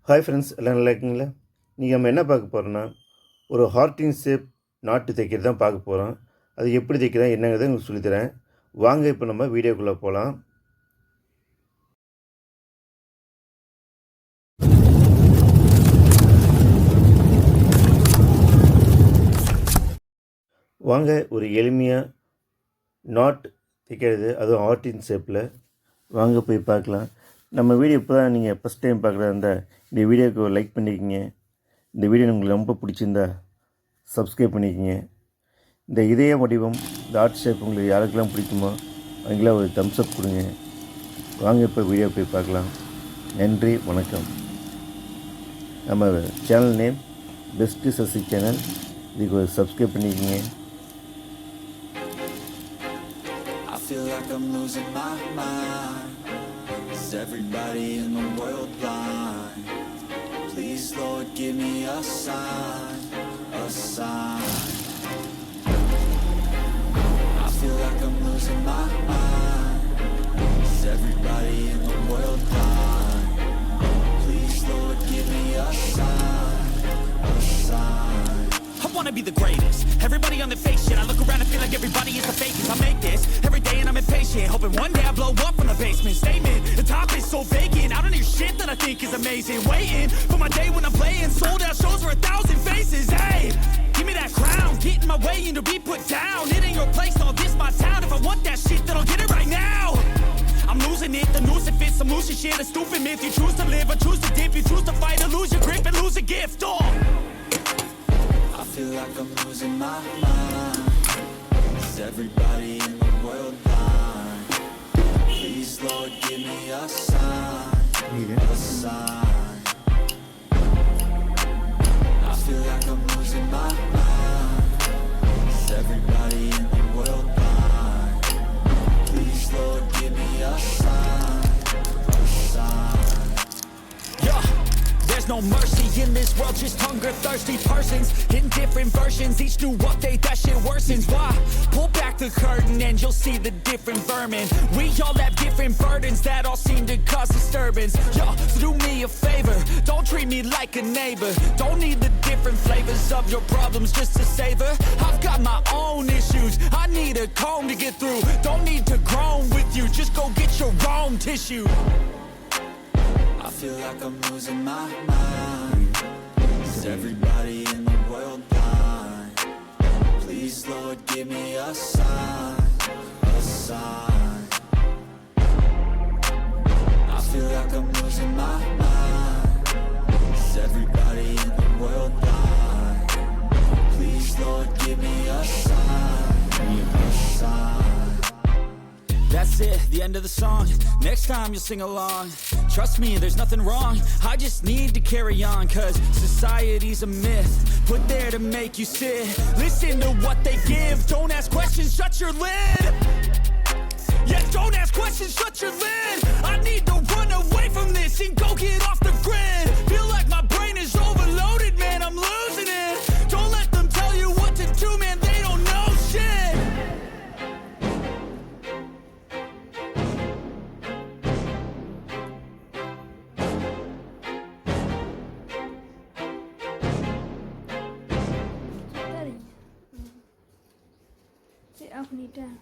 Hi friends, எல்லாம் நல்லா இருக்கீங்களா? நீங்கள் நம்ம என்ன பார்க்க போகிறோன்னா, ஒரு ஹார்ட்டின் ஷேப் நாட்டு தைக்கிறது தான் பார்க்க போகிறோம். அது எப்படி தைக்கிறேன் என்னங்கிறத உங்களுக்கு சொல்லித்தரேன். வாங்க இப்போ நம்ம வீடியோக்குள்ளே போகலாம். வாங்க ஒரு எளிமையாக நாட் தைக்கிறது, அதுவும் ஹார்ட்டின் ஷேப்பில் வாங்க போய் பார்க்கலாம். நம்ம வீடியோ இப்போ தான் நீங்கள் ஃபஸ்ட் டைம் பார்க்குறதா இருந்தால் இந்த வீடியோவுக்கு லைக் பண்ணிக்கோங்க. இந்த வீடியோ உங்களுக்கு ரொம்ப பிடிச்சிருந்தா சப்ஸ்கிரைப் பண்ணிக்கோங்க. இந்த இதய வடிவம், இந்த ஆர்ட் ஷேப் உங்களுக்கு யாருக்கெல்லாம் பிடிக்குமோ அவங்களாம் ஒரு தம்ஸ் அப் கொடுங்க. வாங்க இப்போ வீடியோ போய் பார்க்கலாம். நன்றி, வணக்கம். நம்ம channel name best Sasi channel. இதுக்கு ஒரு சப்ஸ்கிரைப் பண்ணிக்கோங்க. I feel like I'm losing my mind. Is everybody in the world blind? Please, Lord, give me a sign, a sign. I feel like I'm losing my mind. Is everybody in the world blind? Please, Lord, give me a sign, a sign. I wanna be the greatest. Everybody on the fake shit. I look around and feel like everybody is the fakest. I make this every day and I'm impatient, hoping one day I blow up from the basement. Statement, the top is so vacant. I don't hear shit that I think is amazing. Waiting for my day when I'm playing sold out shows for 1,000 faces. Hey, give me that crown, get in my way and to be put down. It ain't your place, all this my town. If I want that shit, then I'll get it right now. I'm losing it, the noose it fits. I'm losing shit, a stupid myth. You choose to live or choose to dip. You choose to fight or lose your grip and lose a gift. Oh, I feel like I'm losing my mind. Is everybody in the world blind? Please, Lord, give me a sign, a sign. I feel like I'm losing my mind. Is everybody in the world blind? Please, Lord, give me a sign, a sign. yeah. There's no mercy in this world, just hunger-thirsty persons in different versions. Each new update, that shit worsens. Why? Pull back the curtain and you'll see the different vermin. We all have different burdens that all seem to cause disturbance. Yo, so do me a favor, don't treat me like a neighbor. Don't need the different flavors of your problems just to savor. I've got my own issues, I need a comb to get through. Don't need to groan with you, just go get your own tissue. I feel like I'm losing my mind. Is everybody in the world blind? Please, Lord, give me a sign, a sign. I feel like I'm losing my mind. Is everybody in the world blind? Please, Lord, give me a sign, a sign. That's it, the end of the song. Next time you'll sing along. Trust me, there's nothing wrong. I just need to carry on, cause society's a myth put there to make you sit. Listen to what they give. Don't ask questions, shut your lid. Yeah, don't ask questions, shut your lid. I need to run away from this and go get off the grid. Feel like my brain is overloaded, man, I'm losing it. Don't let them tell you what to do, man, they don't know shit. சரி, of பண்ணிட்டேன்.